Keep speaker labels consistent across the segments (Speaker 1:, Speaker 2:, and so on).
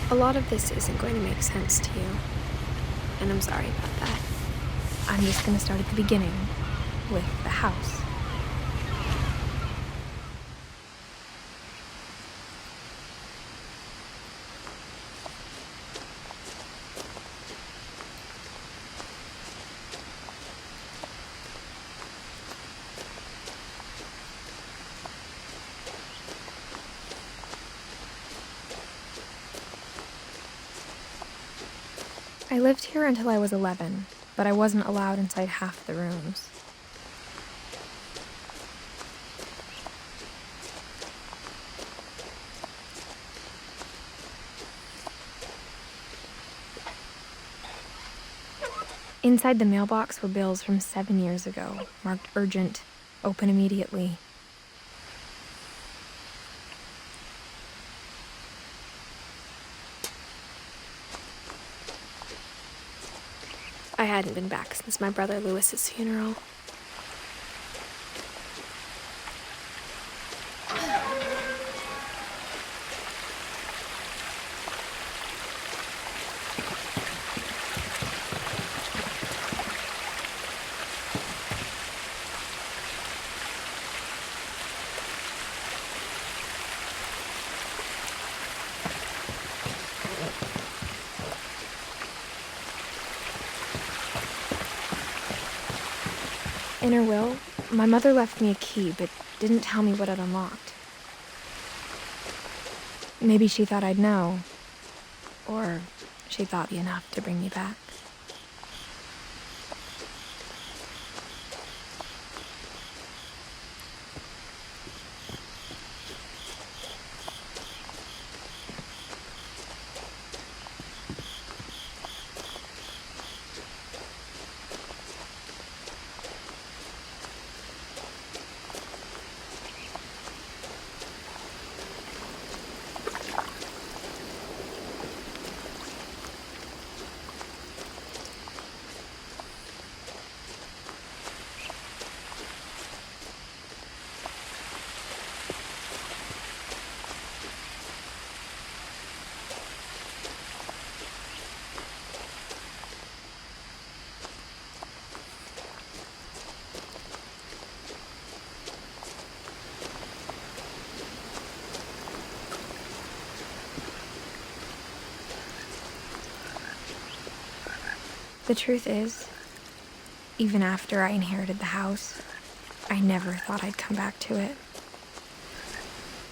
Speaker 1: A lot of this isn't going to make sense to you, and I'm sorry about that. I'm just going to start at the beginning, with the house. I lived here until I was 11, but I wasn't allowed inside half the rooms. Inside the mailbox were bills from 7 years ago, marked urgent, open immediately. I hadn't been back since my brother Lewis's funeral. In her will, my mother left me a key, but didn't tell me what it unlocked. Maybe she thought I'd know, or she thought me enough to bring me back. The truth is, even after I inherited the house, I never thought I'd come back to it.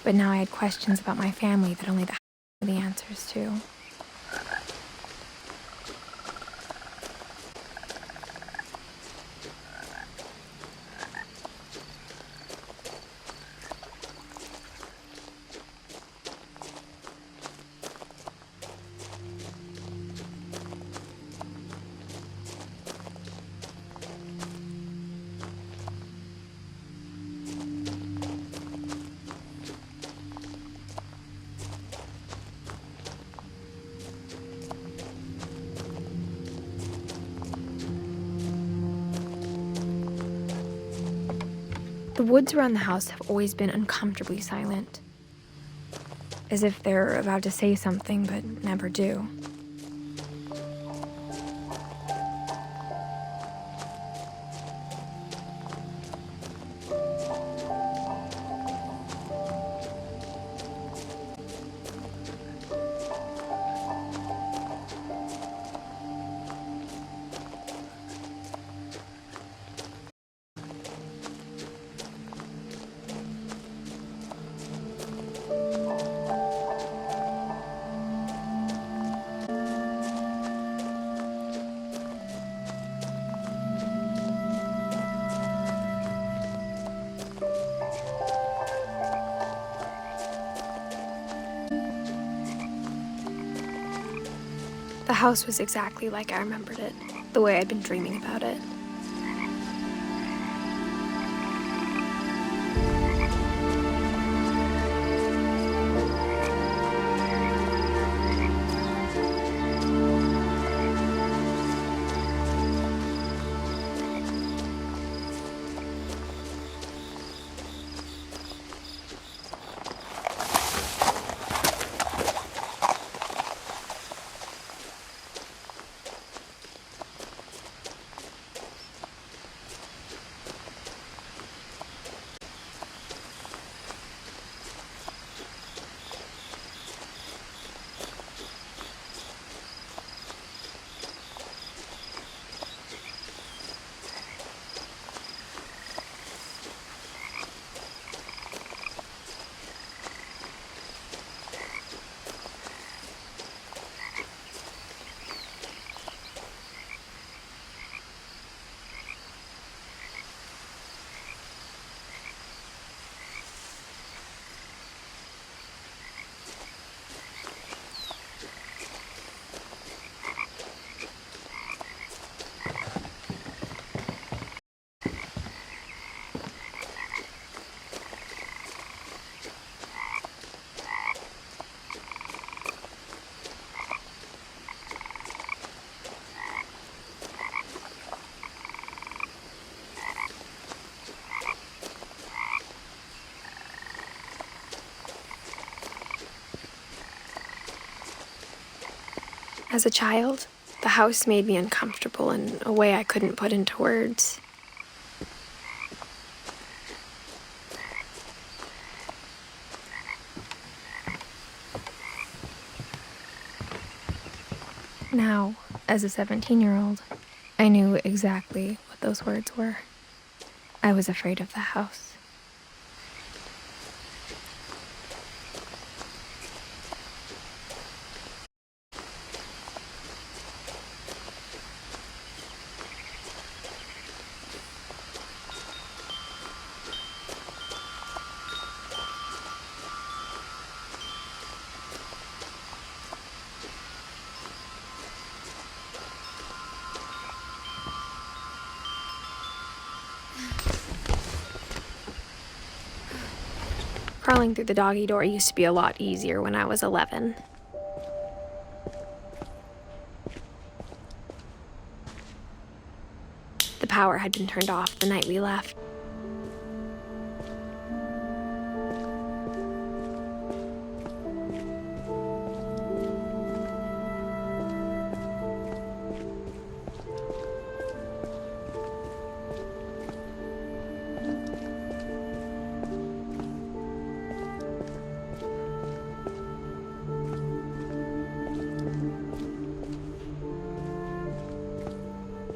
Speaker 1: But now I had questions about my family that only the house knew the answers to. The woods around the house have always been uncomfortably silent, as if they're about to say something but never do. The house was exactly like I remembered it, the way I'd been dreaming about it. As a child, the house made me uncomfortable in a way I couldn't put into words. Now, as a 17-year-old, I knew exactly what those words were. I was afraid of the house. Crawling through the doggy door used to be a lot easier when I was 11. The power had been turned off the night we left.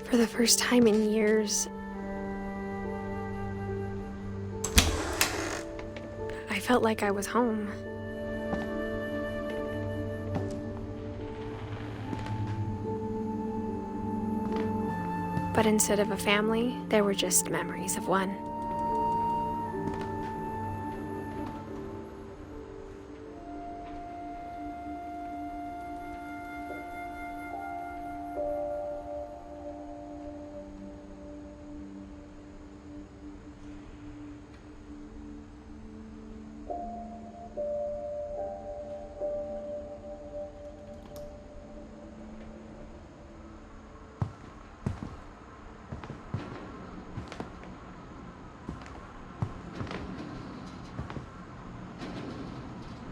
Speaker 1: For the first time in years, I felt like I was home. But instead of a family, there were just memories of one.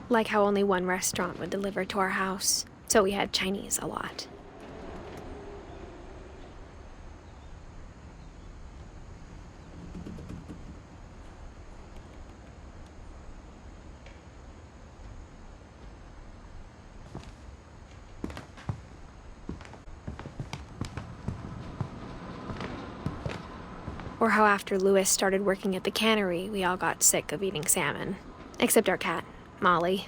Speaker 1: Like how only one restaurant would deliver to our house, so we had Chinese a lot. Or how after Louis started working at the cannery, we all got sick of eating salmon. Except our cat, Molly.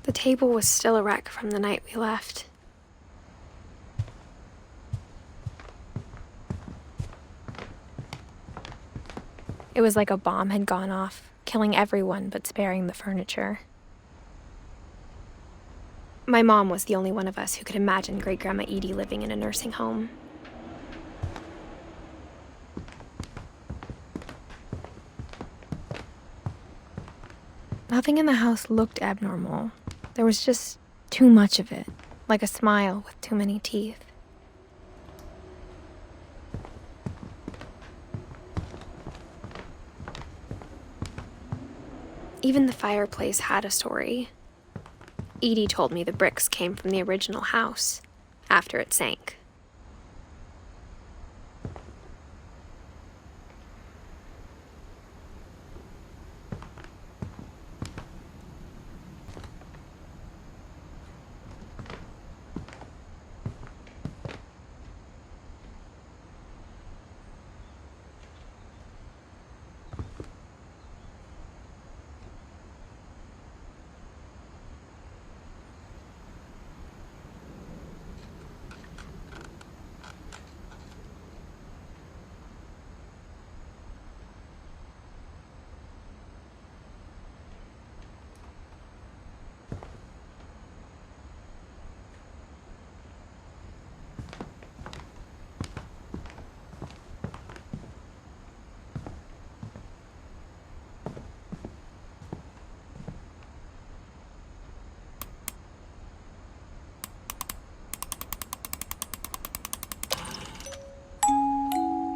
Speaker 1: The table was still a wreck from the night we left. It was like a bomb had gone off, killing everyone but sparing the furniture. My mom was the only one of us who could imagine Great-Grandma Edie living in a nursing home. Nothing in the house looked abnormal. There was just too much of it, like a smile with too many teeth. Even the fireplace had a story. Edie told me the bricks came from the original house, after it sank.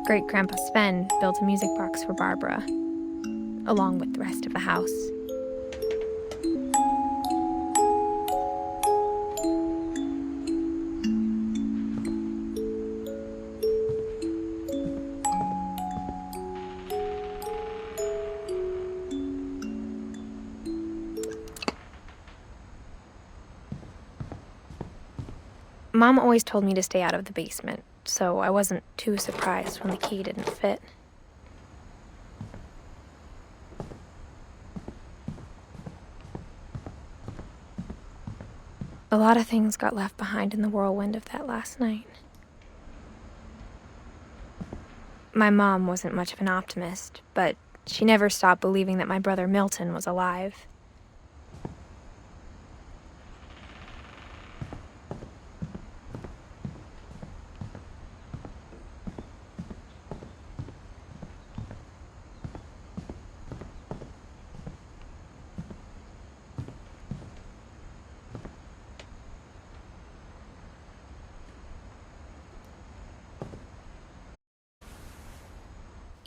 Speaker 1: Great-Grandpa Sven built a music box for Barbara, along with the rest of the house. Mom always told me to stay out of the basement, so I wasn't too surprised when the key didn't fit. A lot of things got left behind in the whirlwind of that last night. My mom wasn't much of an optimist, but she never stopped believing that my brother Milton was alive.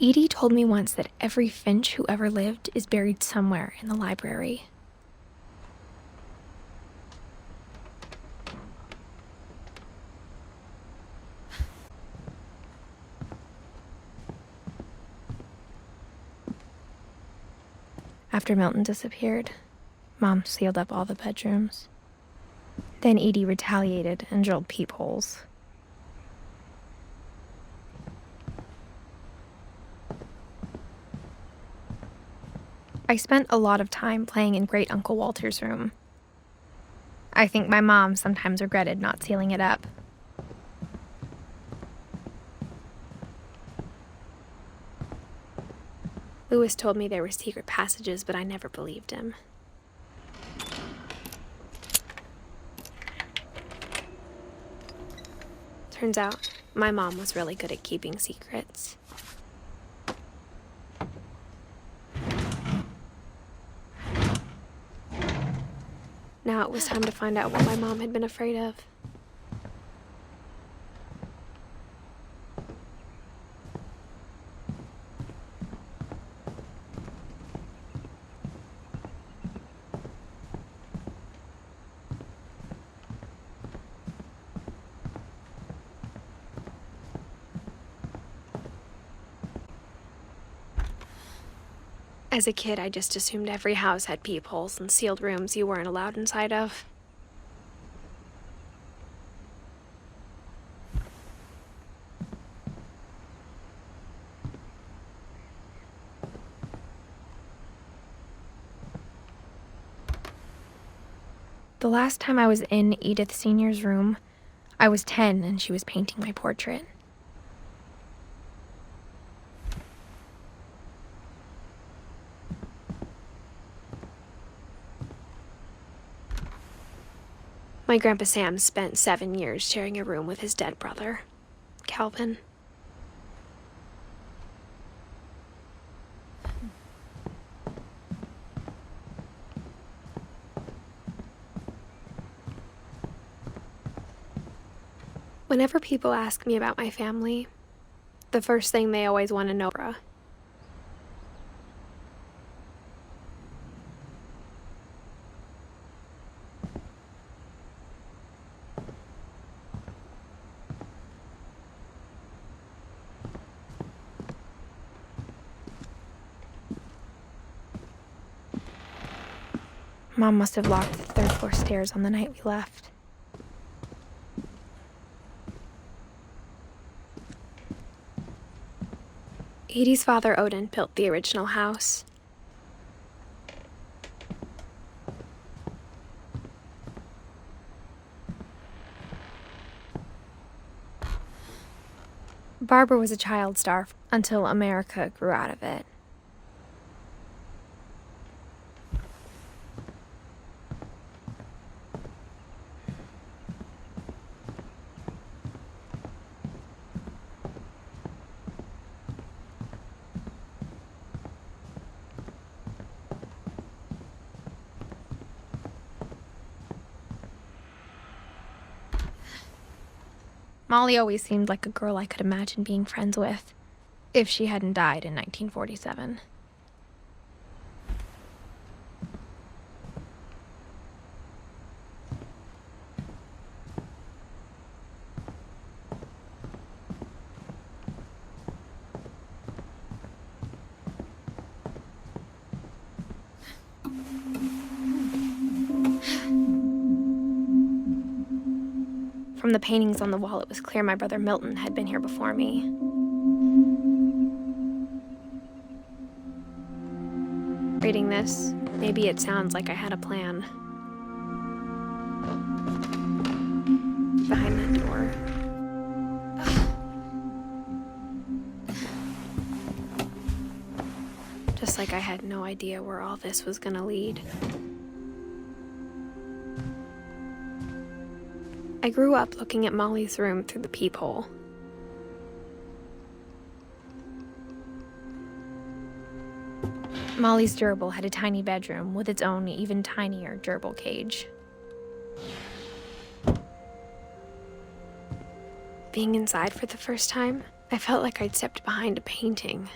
Speaker 1: Edie told me once that every Finch who ever lived is buried somewhere in the library. After Milton disappeared, Mom sealed up all the bedrooms. Then Edie retaliated and drilled peepholes. I spent a lot of time playing in Great Uncle Walter's room. I think my mom sometimes regretted not sealing it up. Lewis told me there were secret passages, but I never believed him. Turns out, my mom was really good at keeping secrets. Now it was time to find out what my mom had been afraid of. As a kid, I just assumed every house had peepholes and sealed rooms you weren't allowed inside of. The last time I was in Edith Sr.'s room, I was 10 and she was painting my portrait. My Grandpa Sam spent 7 years sharing a room with his dead brother, Calvin. Whenever people ask me about my family, the first thing they always want to know is Mom must have locked the third floor stairs on the night we left. Edie's father, Odin, built the original house. Barbara was a child star until America grew out of it. Molly always seemed like a girl I could imagine being friends with. If she hadn't died in 1947. From the paintings on the wall, it was clear my brother Milton had been here before me. Reading this, maybe it sounds like I had a plan. Behind that door. Just like I had no idea where all this was gonna lead. I grew up looking at Molly's room through the peephole. Molly's gerbil had a tiny bedroom with its own even tinier gerbil cage. Being inside for the first time, I felt like I'd stepped behind a painting.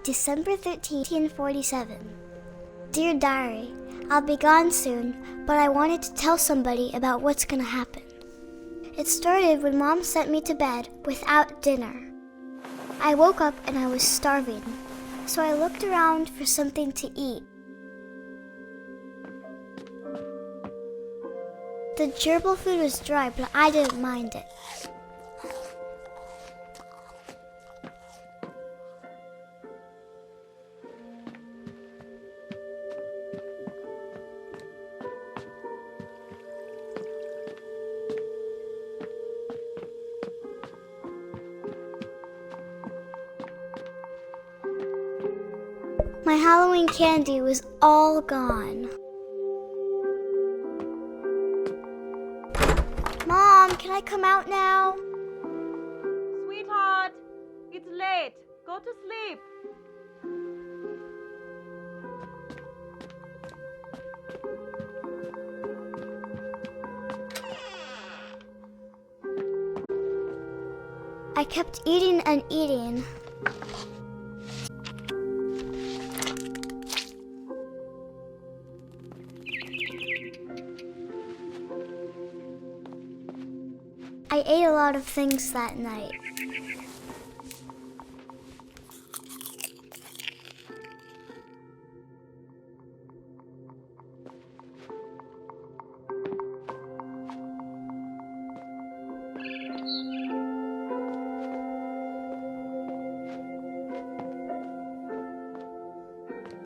Speaker 2: December 13th, 1947. Dear Diary, I'll be gone soon, but I wanted to tell somebody about what's gonna happen. It started when Mom sent me to bed without dinner. I woke up and I was starving, so I looked around for something to eat. The gerbil food was dry, but I didn't mind it. My Halloween candy was all gone. Mom, can I come out now?
Speaker 3: Sweetheart, it's late. Go to sleep.
Speaker 2: I kept eating and eating. I ate a lot of things that night.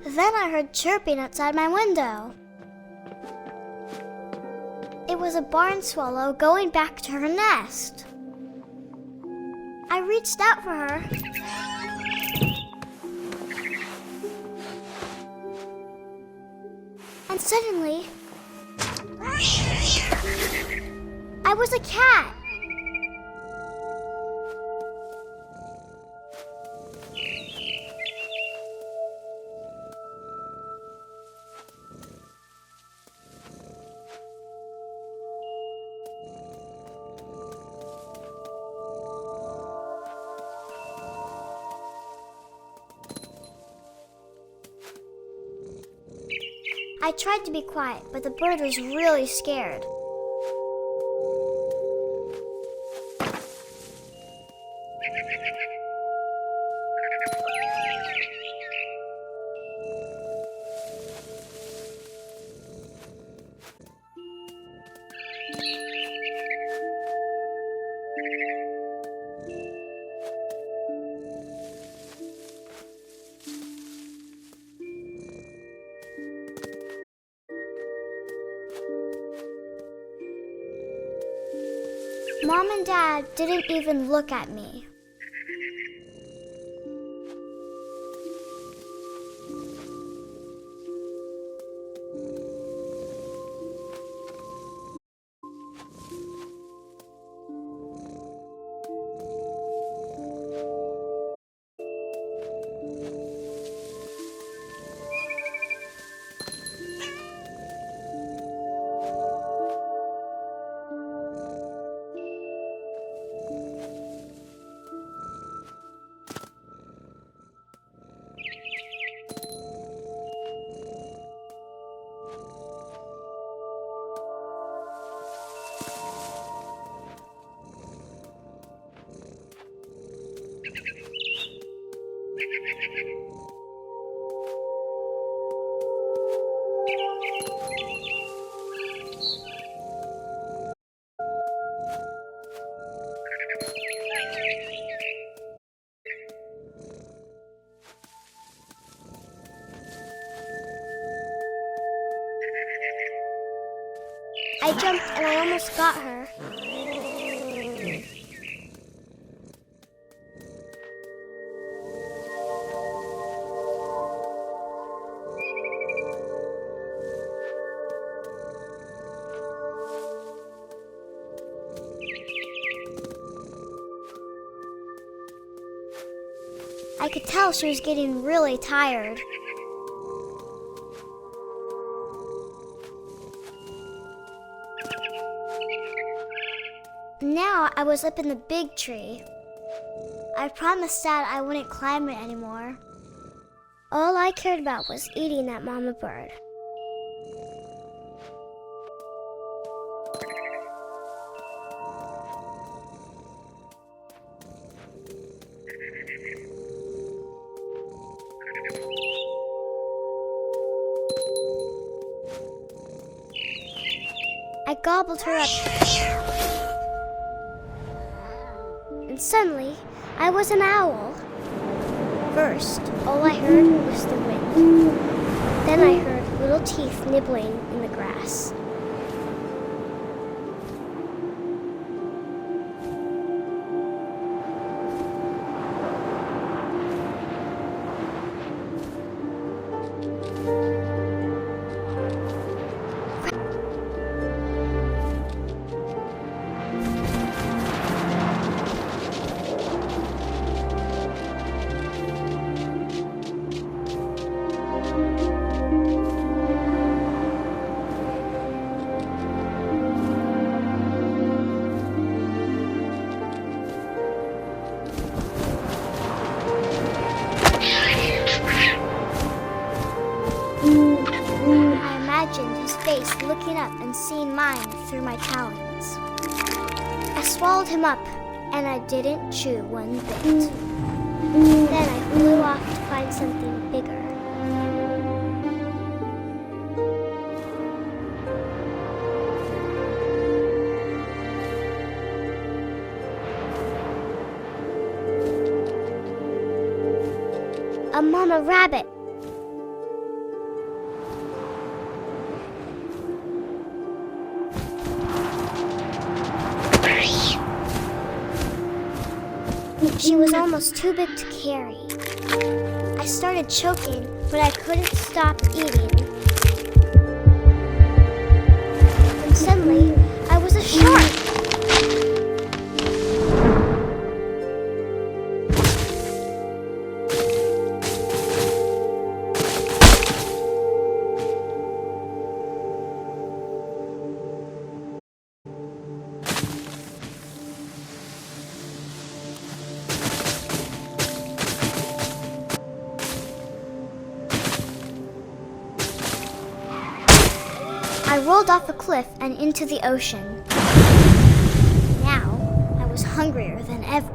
Speaker 2: Then I heard chirping outside my window. It was a barn swallow going back to her nest. I reached out for her. And suddenly, I was a cat. I tried to be quiet, but the bird was really scared. Mom and Dad didn't even look at me. I jumped and I almost got her. I could tell she was getting really tired. Now I was up in the big tree. I promised Dad I wouldn't climb it anymore. All I cared about was eating that mama bird. I gobbled her up. And suddenly, I was an owl. First, all I heard was the wind. Then I heard little teeth nibbling in the grass. His face looking up and seeing mine through my talons. I swallowed him up, and I didn't chew one bit. Then I flew off to find something bigger. A mama rabbit. She was almost too big to carry. I started choking, but I couldn't stop eating. And suddenly, I was a shark. I rolled off the cliff and into the ocean. Now, I was hungrier than ever.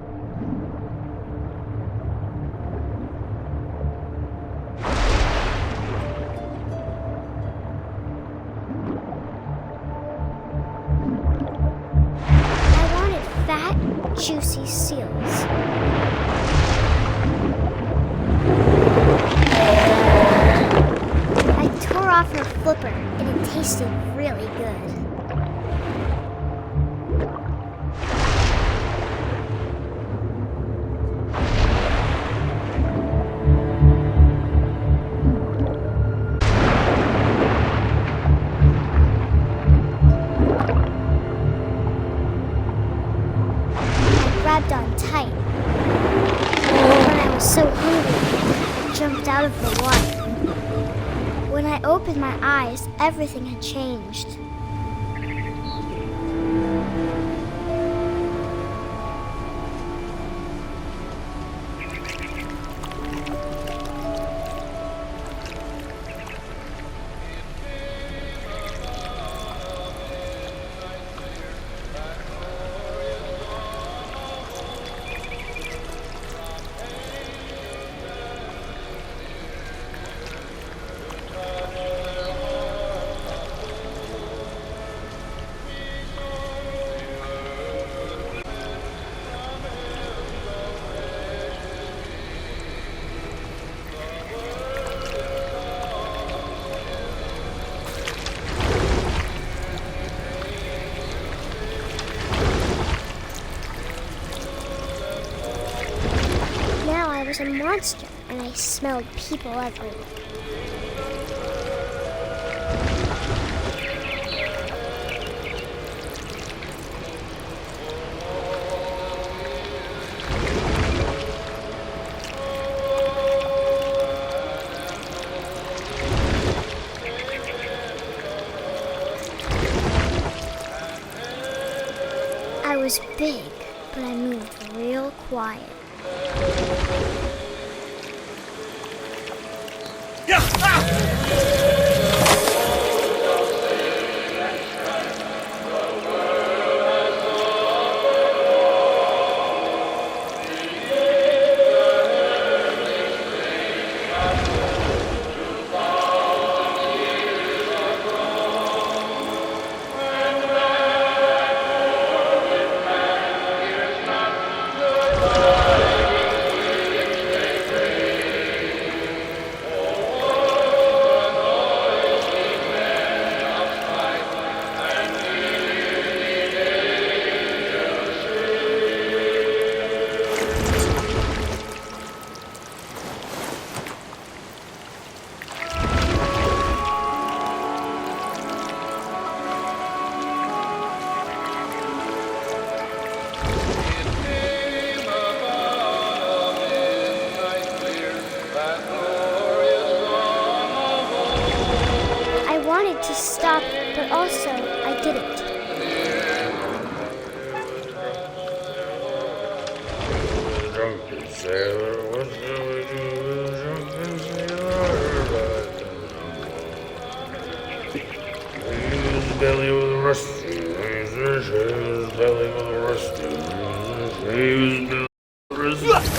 Speaker 2: I wanted fat, juicy seals. I tore off her flipper, and it tasted really good. I grabbed on tight. When I was so hungry, I jumped out of the water. When I opened my eyes, everything had changed. was a monster, and I smelled people everywhere. I was big, but I moved real quiet. I wanted to stop, but also I didn't.
Speaker 4: Drunken sailor, what shall we do with a drunken sailor? His belly was rusty, his belly was rusty, his belly was rusty.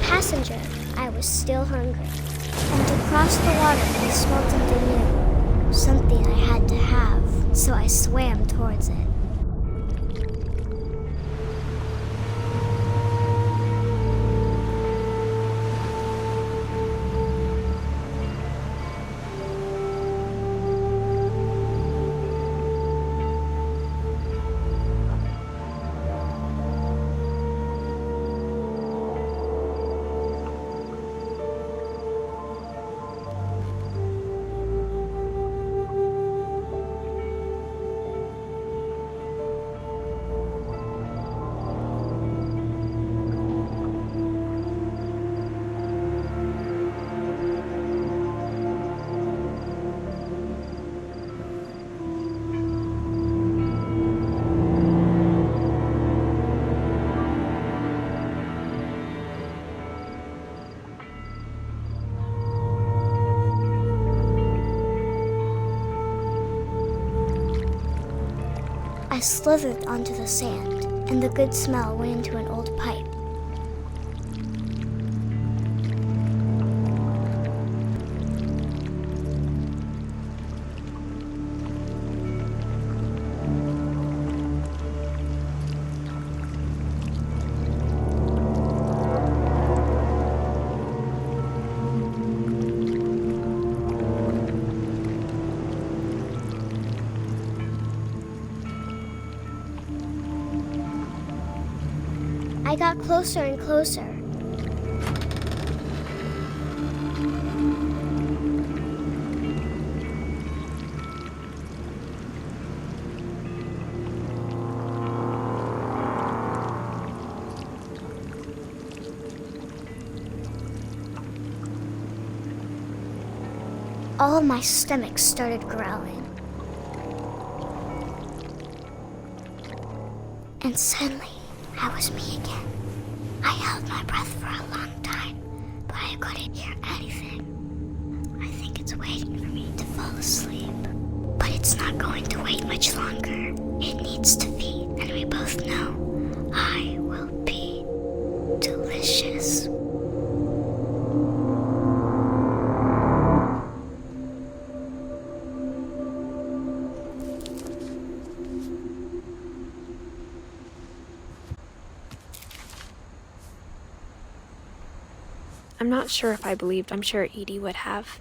Speaker 2: Passenger, I was still hungry, and to cross the water I smelled something new, something I had to have, so I swam towards it. I slithered onto the sand, and the good smell went into an old pipe. I got closer and closer. All of my stomach started growling. And suddenly, I was me again. I held my breath for a long time, but I couldn't hear anything. I think it's waiting for me to fall asleep. But it's not going to wait much longer. It needs to feed, and we both know I will be delicious.
Speaker 1: I'm not sure if I believed. I'm sure Edie would have.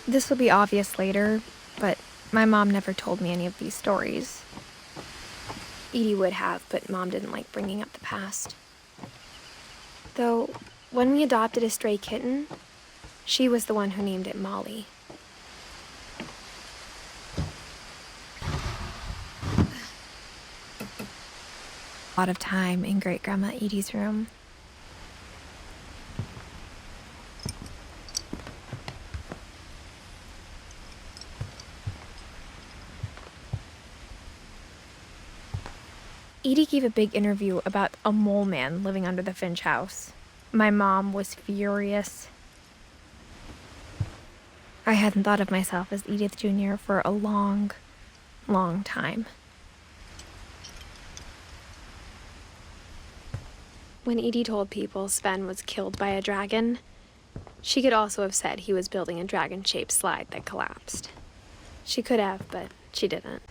Speaker 1: This will be obvious later, but my mom never told me any of these stories. Edie would have, but Mom didn't like bringing up the past. Though, when we adopted a stray kitten, she was the one who named it Molly. A lot of time in Great-Grandma Edie's room. Edie gave a big interview about a mole man living under the Finch house. My mom was furious. I hadn't thought of myself as Edith Jr. for a long, long time. When Edie told people Sven was killed by a dragon, she could also have said he was building a dragon-shaped slide that collapsed. She could have, but she didn't.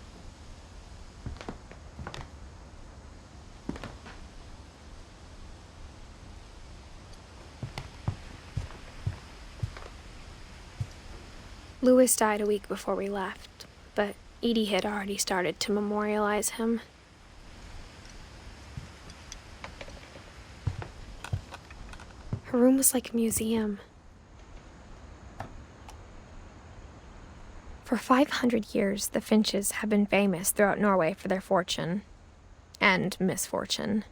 Speaker 1: Louis died a week before we left, but Edie had already started to memorialize him. Her room was like a museum. For 500 years, the Finches have been famous throughout Norway for their fortune and misfortune.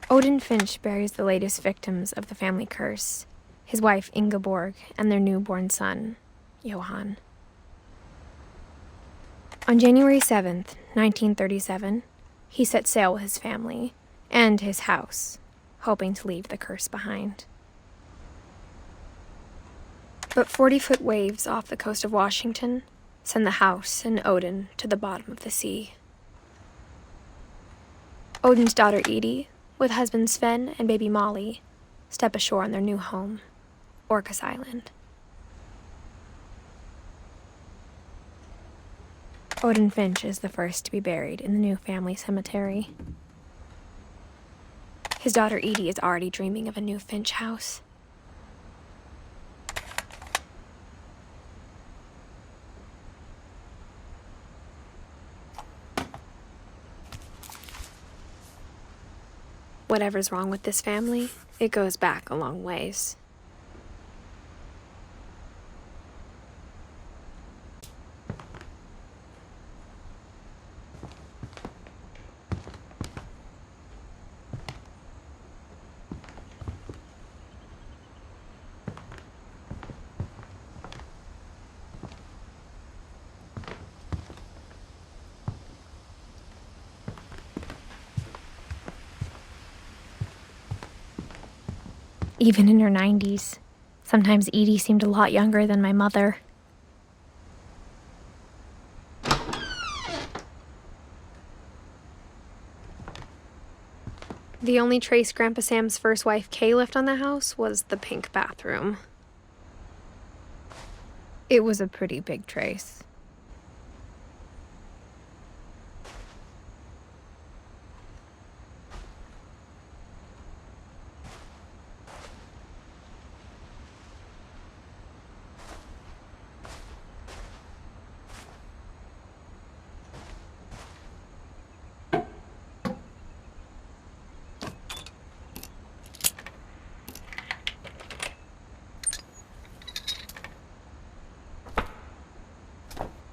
Speaker 1: Odin Finch buries the latest victims of the family curse, his wife Ingeborg and their newborn son, Johan. On January 7th, 1937, he set sail with his family and his house, hoping to leave the curse behind. But 40-foot waves off the coast of Washington send the house and Odin to the bottom of the sea. Odin's daughter Edie, with husband Sven and baby Molly, step ashore on their new home, Orcas Island. Odin Finch is the first to be buried in the new family cemetery. His daughter Edie is already dreaming of a new Finch house. Whatever's wrong with this family, it goes back a long ways. Even in her 90s, sometimes Edie seemed a lot younger than my mother. The only trace Grandpa Sam's first wife Kay left on the house was the pink bathroom. It was a pretty big trace.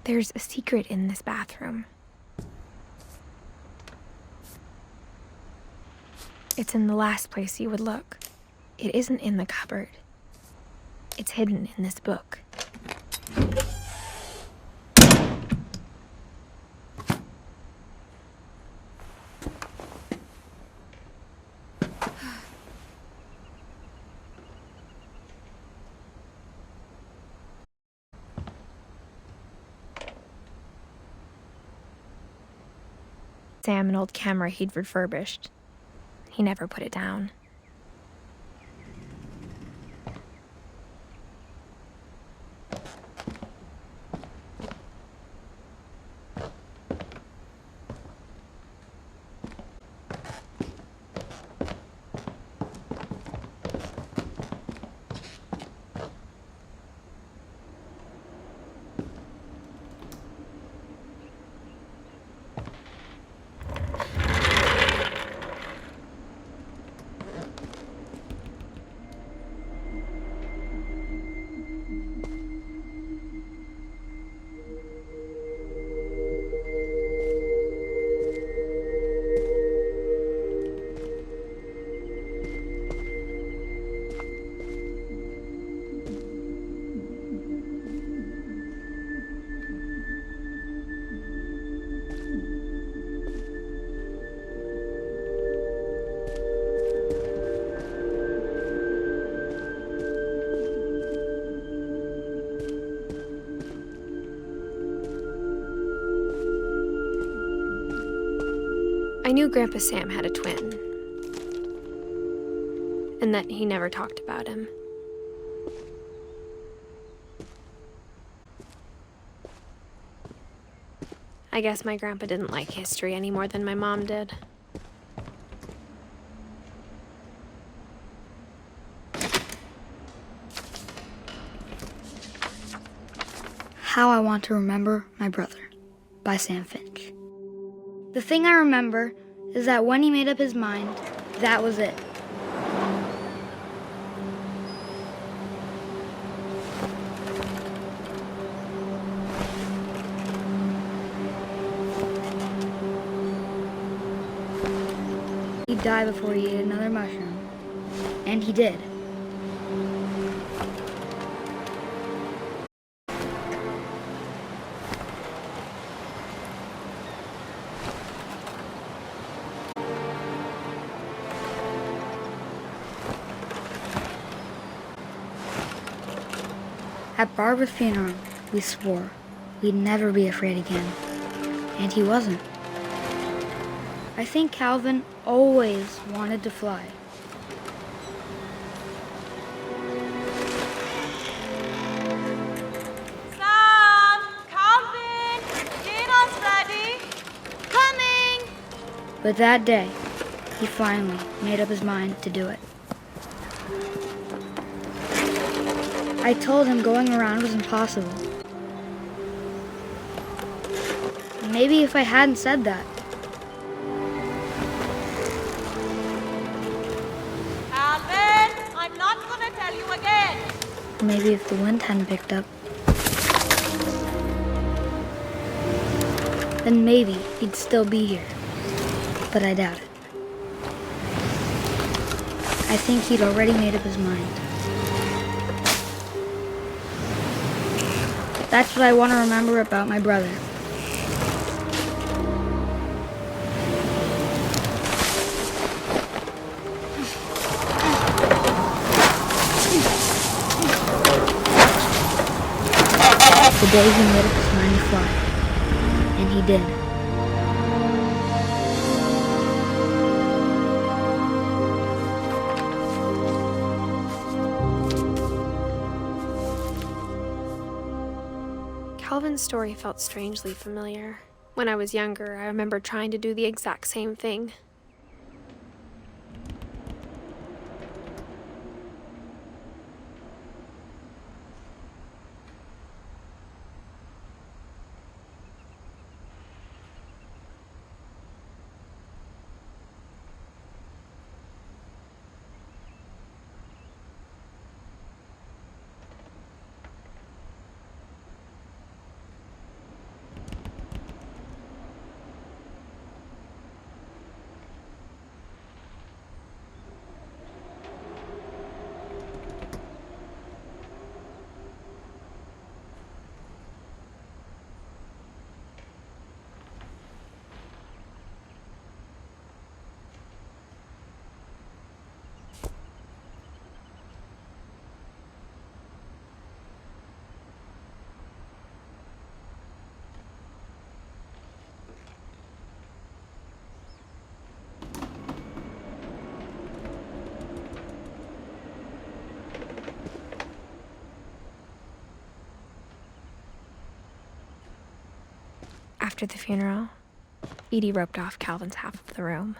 Speaker 1: There's a secret in this bathroom. It's in the last place you would look. It isn't in the cupboard. It's hidden in this book. Sam an old camera he'd refurbished. He never put it down. I knew Grandpa Sam had a twin, and that he never talked about him. I guess my grandpa didn't like history any more than my mom did.
Speaker 5: How I Want to Remember My Brother by Sam Finch. The thing I remember is that when he made up his mind, that was it. He'd die before he ate another mushroom. And he did. At Barbara's funeral, we swore we'd never be afraid again. And he wasn't. I think Calvin always wanted to fly.
Speaker 3: Sam! Calvin! Dinner's ready! Coming!
Speaker 5: But that day, he finally made up his mind to do it. I told him going around was impossible. Maybe if I hadn't said that.
Speaker 3: Calvin, I'm not gonna tell you again.
Speaker 5: Maybe if the wind hadn't picked up. Then maybe he'd still be here. But I doubt it. I think he'd already made up his mind. That's what I want to remember about my brother. The day he made up his mind to fly. And he did.
Speaker 1: Calvin's story felt strangely familiar. When I was younger, I remember trying to do the exact same thing. After the funeral, Edie roped off Calvin's half of the room.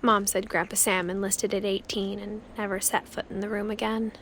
Speaker 1: Mom said Grandpa Sam enlisted at 18 and never set foot in the room again.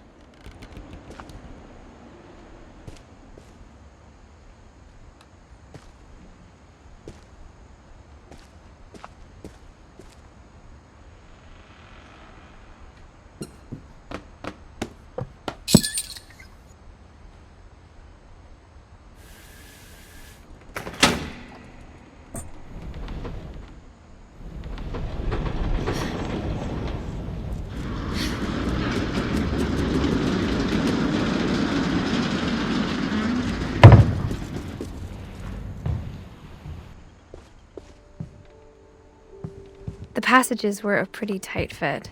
Speaker 1: The passages were a pretty tight fit.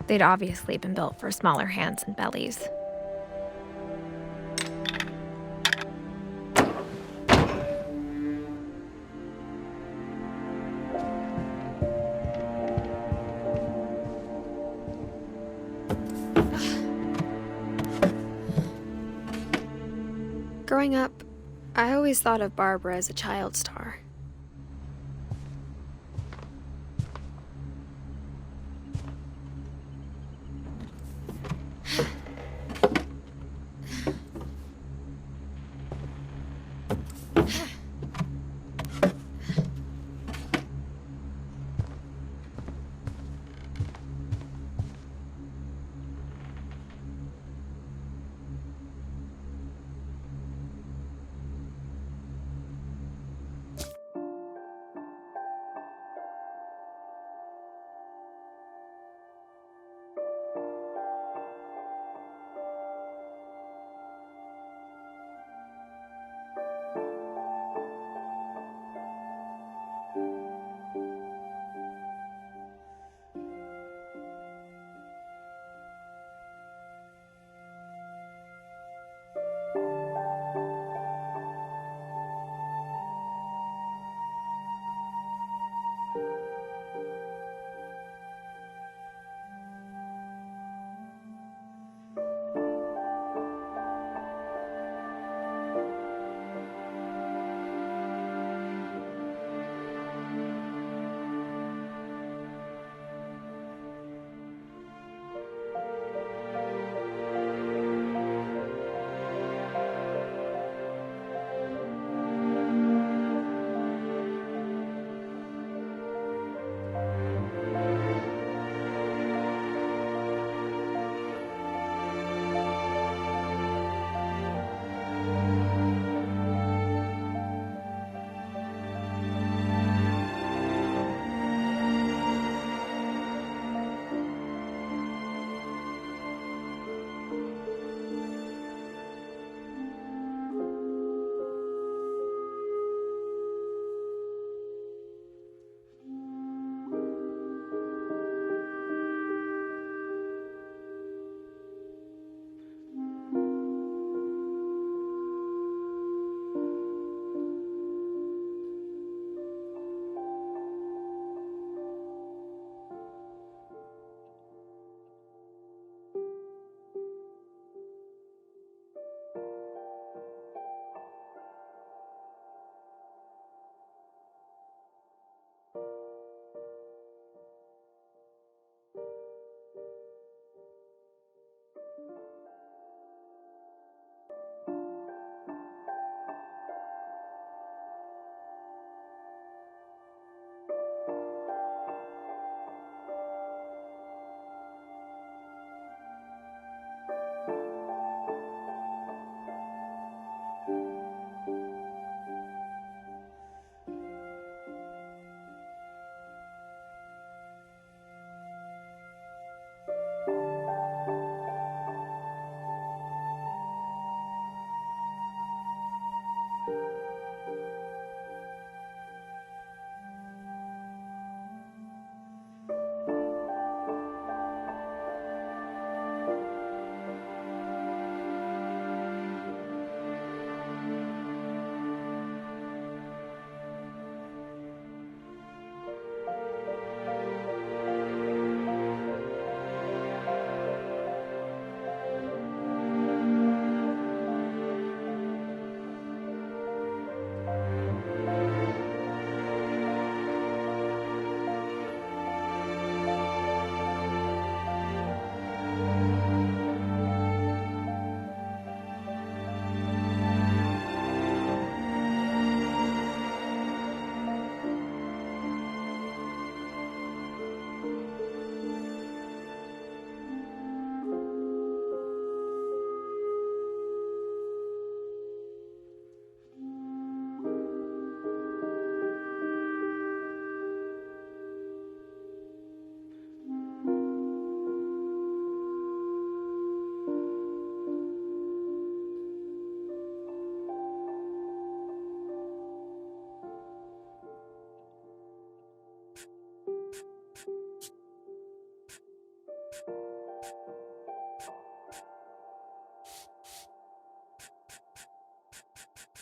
Speaker 1: They'd obviously been built for smaller hands and bellies. Growing up, I always thought of Barbara as a child star.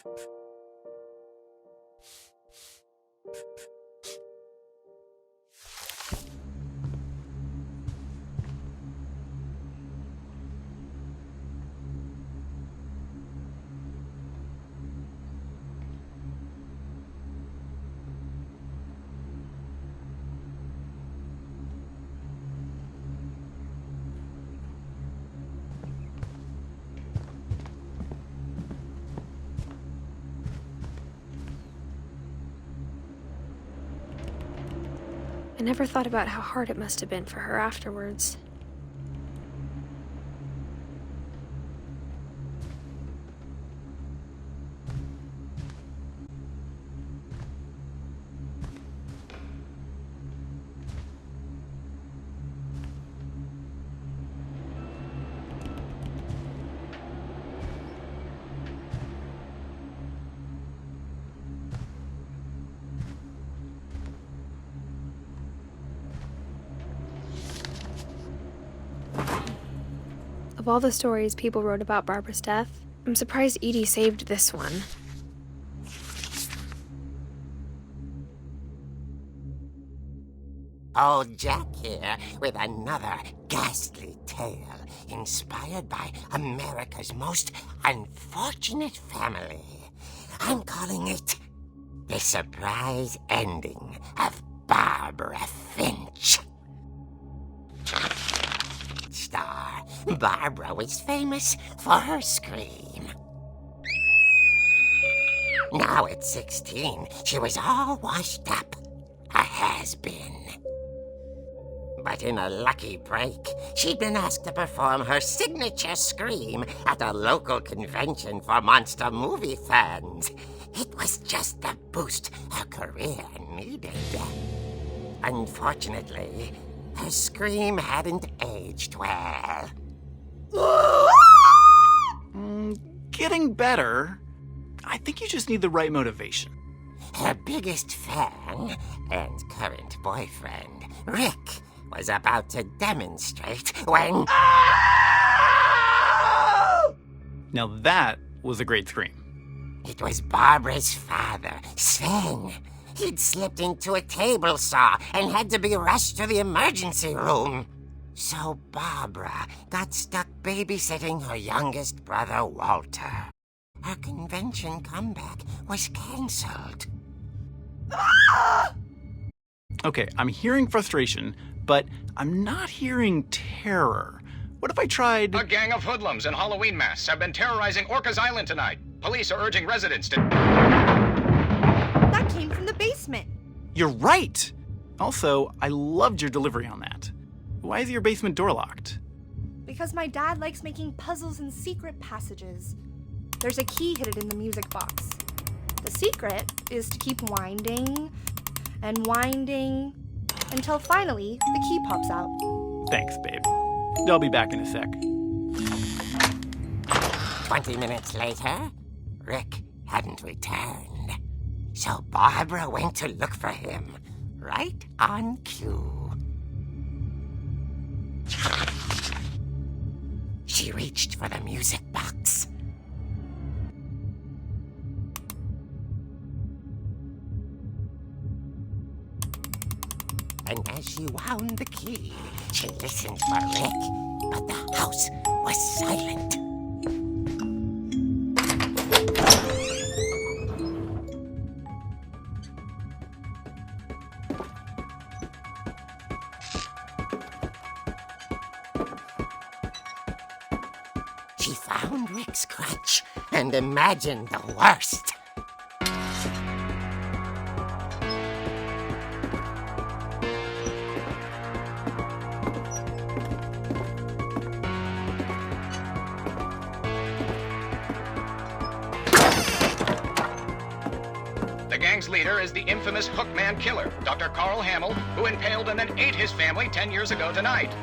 Speaker 1: I never thought about how hard it must have been for her afterwards. Of all the stories people wrote about Barbara's death, I'm surprised Edie saved this one.
Speaker 6: Old Jack here with another ghastly tale inspired by America's most unfortunate family. I'm calling it The Surprise Ending of Barbara Finch. Star, Barbara was famous for her scream. Now at 16, she was all washed up, a has-been. But in a lucky break, she'd been asked to perform her signature scream at a local convention for monster movie fans. It was just the boost her career needed. Unfortunately, her scream hadn't aged well.
Speaker 7: Getting better. I think you just need the right motivation.
Speaker 6: Her biggest fan and current boyfriend, Rick, was about to demonstrate when...
Speaker 7: Now that was a great scream.
Speaker 6: It was Barbara's father, Sven. He'd slipped into a table saw and had to be rushed to the emergency room. So Barbara got stuck babysitting her youngest brother, Walter. Her convention comeback was cancelled.
Speaker 7: Okay, I'm hearing frustration, but I'm not hearing terror. What if I tried...
Speaker 8: A gang of hoodlums in Halloween masks have been terrorizing Orcas Island tonight. Police are urging residents to...
Speaker 3: That came from the basement.
Speaker 7: You're right! Also, I loved your delivery on that. Why is your basement door locked?
Speaker 3: Because my dad likes making puzzles and secret passages. There's a key hidden in the music box. The secret is to keep winding and winding until finally the key pops out.
Speaker 7: Thanks, babe. I'll be back in a sec.
Speaker 6: 20 minutes later, Rick hadn't returned. So Barbara went to look for him, right on cue. She reached for the music box. And as she wound the key, she listened for Rick, but the house was silent. She found Rick's crutch and imagined the worst.
Speaker 8: The gang's leader is the infamous Hookman Killer, Dr. Carl Hamill, who impaled and then ate his family 10 years ago tonight.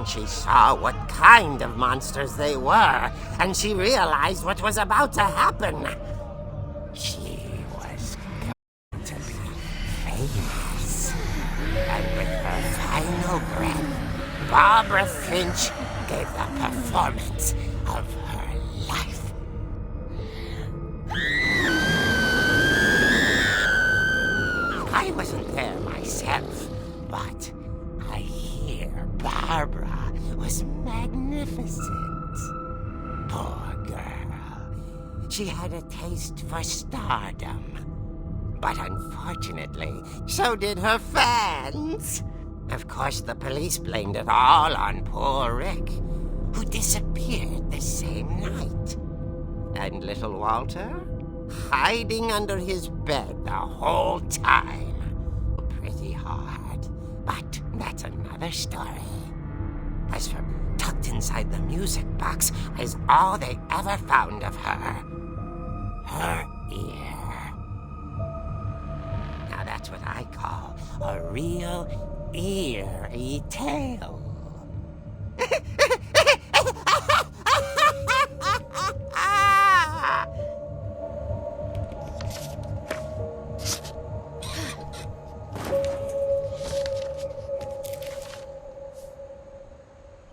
Speaker 6: she saw what kind of monsters they were, and she realized what was about to happen. She was going to be famous. And with her final breath, Barbara Finch gave the performance of her life. I wasn't there myself, but I hear Barbara was magnificent. Poor girl. She had a taste for stardom. But unfortunately, so did her fans. Of course, the police blamed it all on poor Rick, who disappeared the same night. And little Walter? Hiding under his bed the whole time. Pretty hard, but that's another story. As for tucked inside the music box is all they ever found of her. Her ear. Now that's what I call a real eerie tale.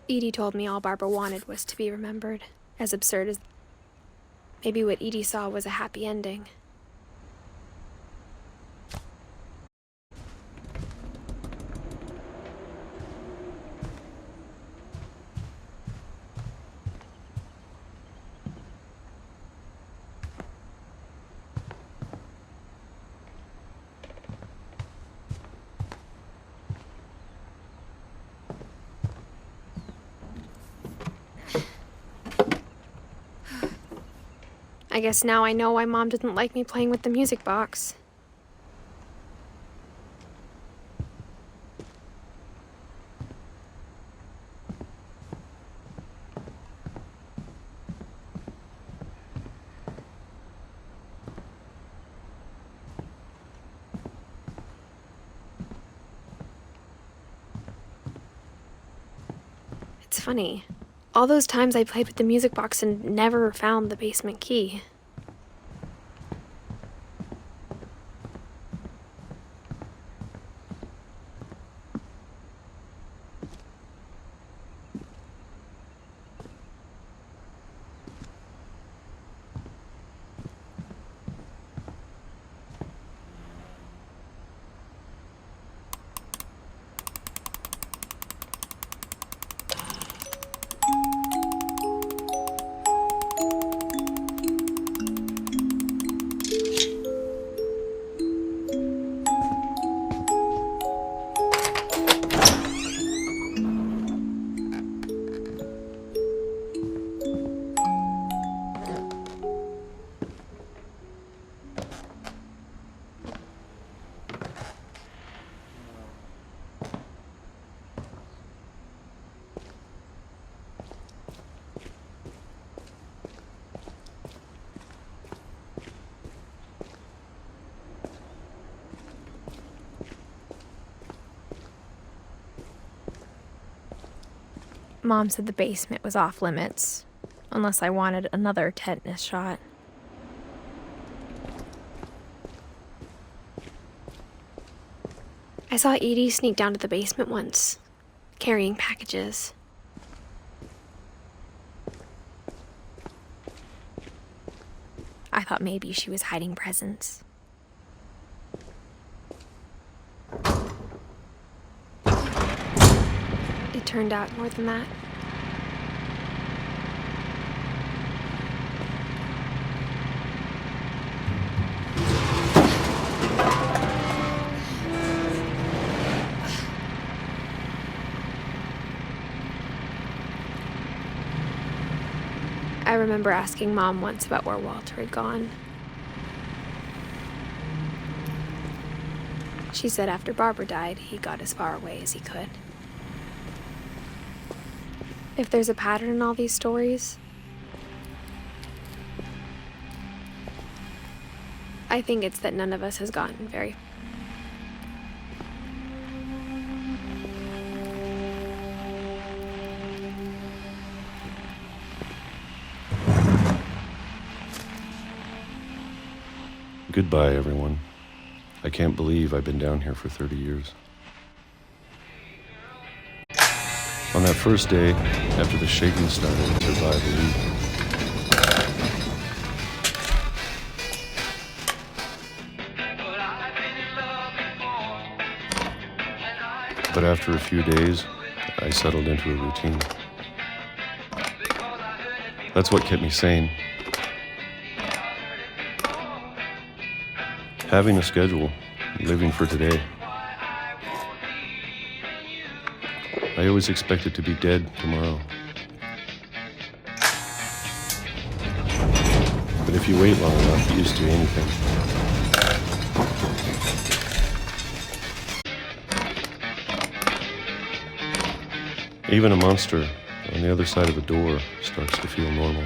Speaker 1: Edie told me all Barbara wanted was to be remembered. As absurd as... Maybe what Edie saw was a happy ending. I guess now I know why Mom didn't like me playing with the music box. It's funny. All those times I played with the music box and never found the basement key. Mom said the basement was off limits, unless I wanted another tetanus shot. I saw Edie sneak down to the basement once, carrying packages. I thought maybe she was hiding presents. It turned out more than that. I remember asking Mom once about where Walter had gone. She said after Barbara died, he got as far away as he could. If there's a pattern in all these stories, I think it's that none of us has gotten very
Speaker 9: Goodbye, everyone. I can't believe I've been down here for 30 years. On that first day, after the shaking started, I survived the week. But after a few days, I settled into a routine. That's what kept me sane. Having a schedule, living for today. I always expected to be dead tomorrow. But if you wait long enough, you're used to anything. Even a monster on the other side of the door starts to feel normal.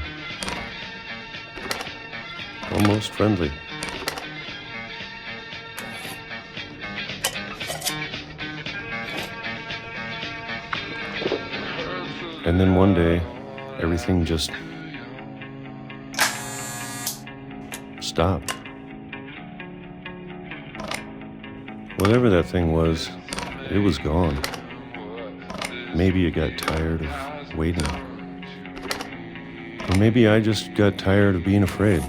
Speaker 9: Almost friendly. And then one day, everything just stopped. Whatever that thing was, it was gone. Maybe it got tired of waiting. Or maybe I just got tired of being afraid.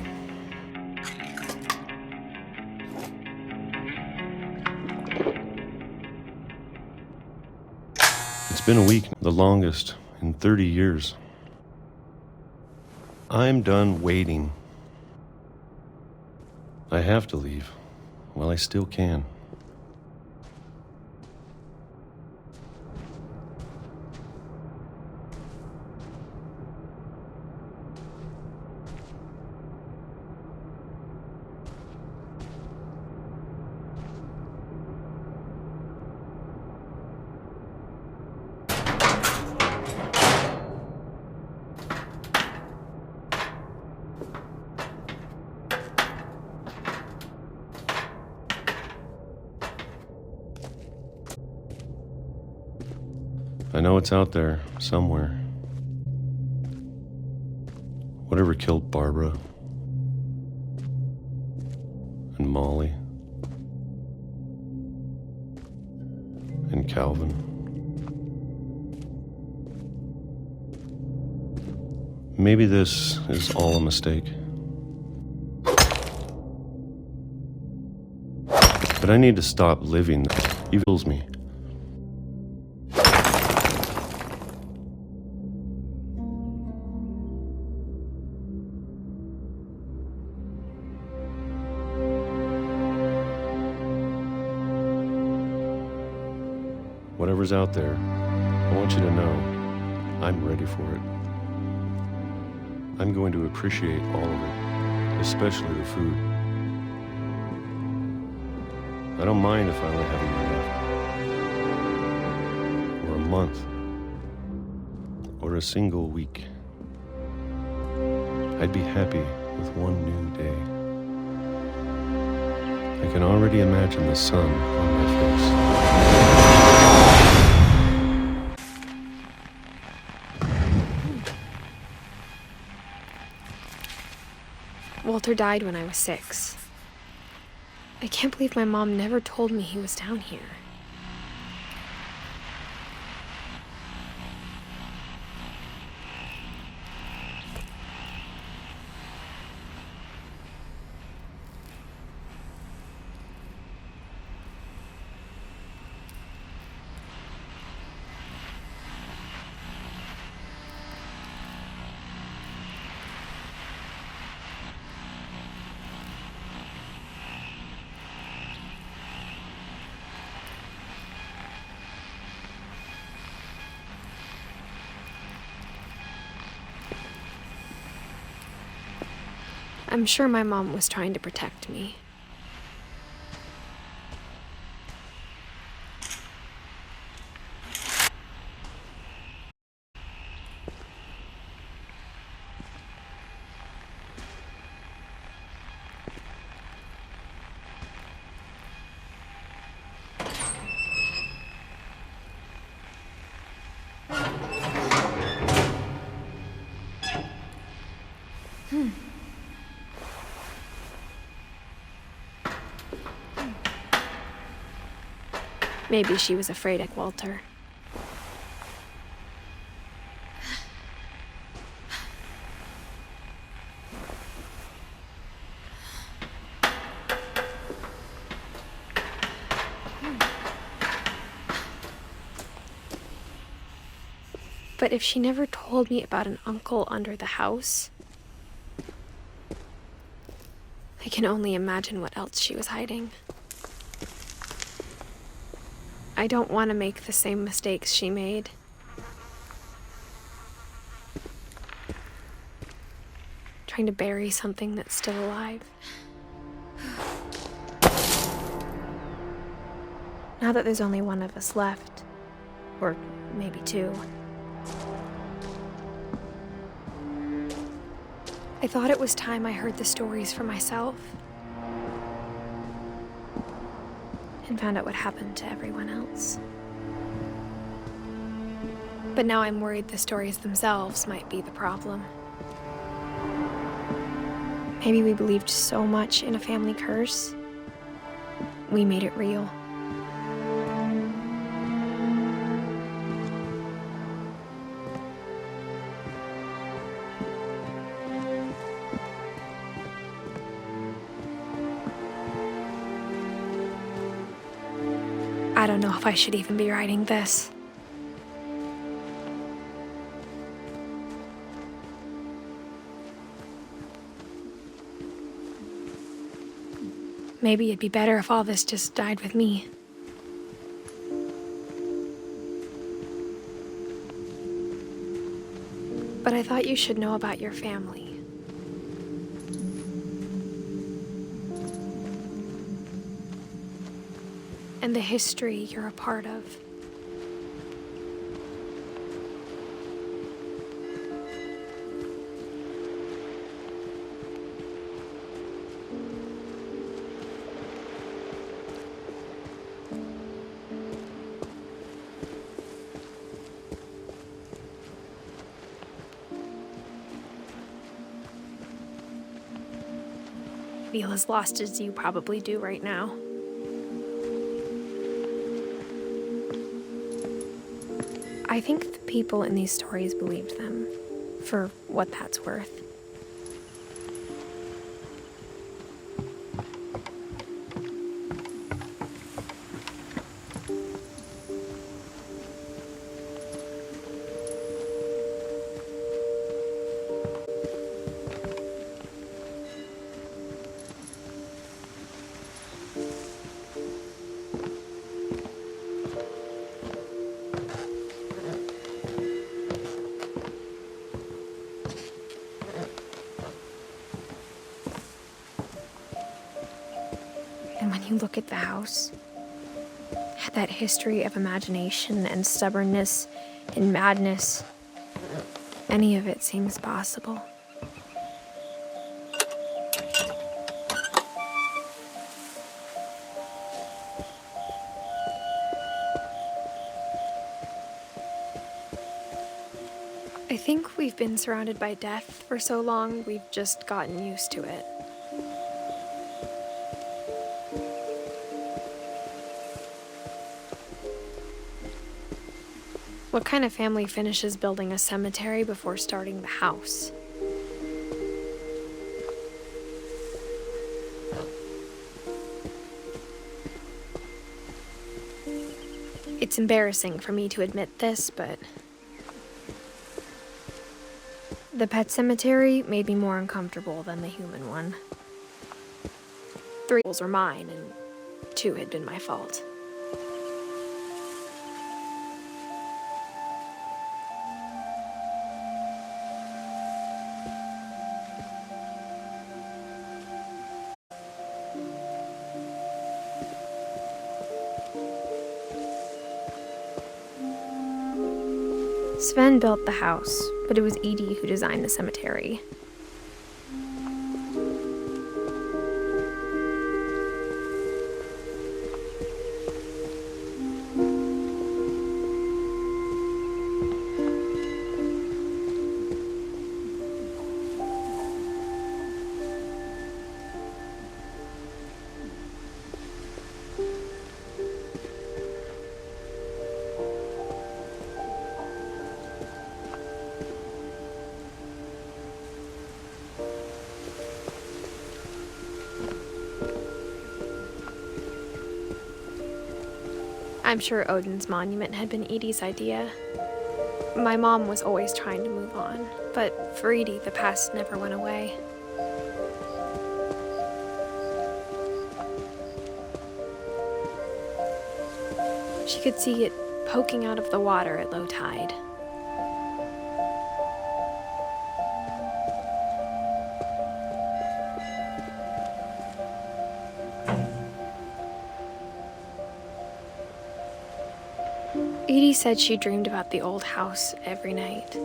Speaker 9: It's been a week, the longest in 30 years. I'm done waiting. I have to leave while I still can. I know it's out there, somewhere. Whatever killed Barbara and Molly and Calvin. Maybe this is all a mistake. But I need to stop living. He kills me. Whatever's out there, I want you to know I'm ready for it. I'm going to appreciate all of it, especially the food. I don't mind if I only have a year left, or a month, or a single week. I'd be happy with one new day. I can already imagine the sun on my face.
Speaker 1: Walter died when I was 6. I can't believe my mom never told me he was down here. I'm sure my mom was trying to protect me. Maybe she was afraid of Walter. But if she never told me about an uncle under the house, I can only imagine what else she was hiding. I don't want to make the same mistakes she made. Trying to bury something that's still alive. Now that there's only one of us left, or maybe two, I thought it was time I heard the stories for myself and found out what happened to everyone else. But now I'm worried the stories themselves might be the problem. Maybe we believed so much in a family curse, we made it real. I don't know if I should even be writing this. Maybe it'd be better if all this just died with me. But I thought you should know about your family. And the history you're a part of. Feel as lost as you probably do right now. I think the people in these stories believed them, for what that's worth. And when you look at the house, at that history of imagination and stubbornness and madness, any of it seems possible. I think we've been surrounded by death for so long, we've just gotten used to it. What kind of family finishes building a cemetery before starting the house? It's embarrassing for me to admit this, but the pet cemetery made me more uncomfortable than the human one. 3 were mine, and 2 had been my fault. Sven built the house, but it was Edie who designed the cemetery. I'm sure Odin's monument had been Edie's idea. My mom was always trying to move on, but for Edie, the past never went away. She could see it poking out of the water at low tide. Edie said she dreamed about the old house every night.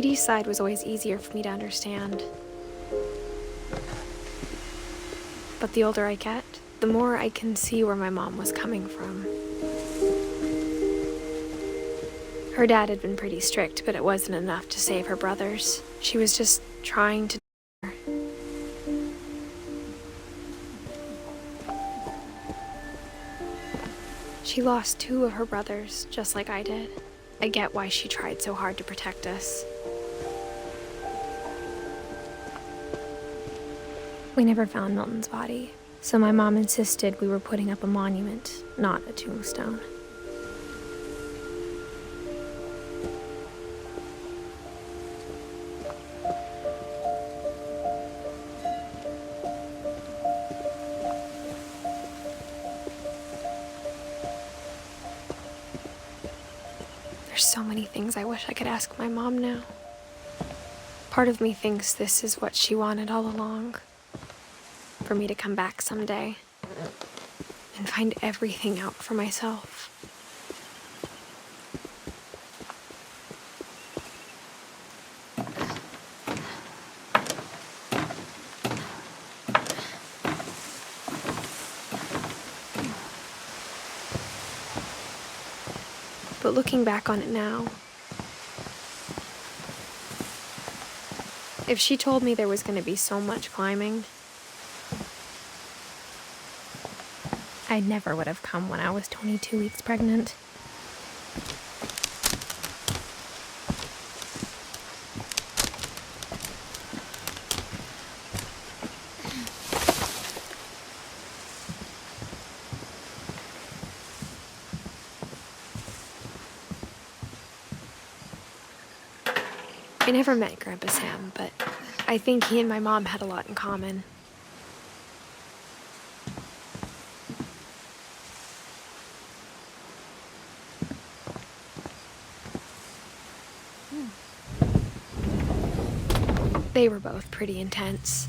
Speaker 1: Edie's side was always easier for me to understand. But the older I get, the more I can see where my mom was coming from. Her dad had been pretty strict, but it wasn't enough to save her brothers. She was just trying to do her. She lost 2 of her brothers, just like I did. I get why she tried so hard to protect us. We never found Milton's body, so my mom insisted we were putting up a monument, not a tombstone. There's so many things I wish I could ask my mom now. Part of me thinks this is what she wanted all along. For me to come back someday and find everything out for myself. But looking back on it now, if she told me there was going to be so much climbing, I never would have come when I was 22 weeks pregnant. I never met Grandpa Sam, but I think he and my mom had a lot in common. They were both pretty intense.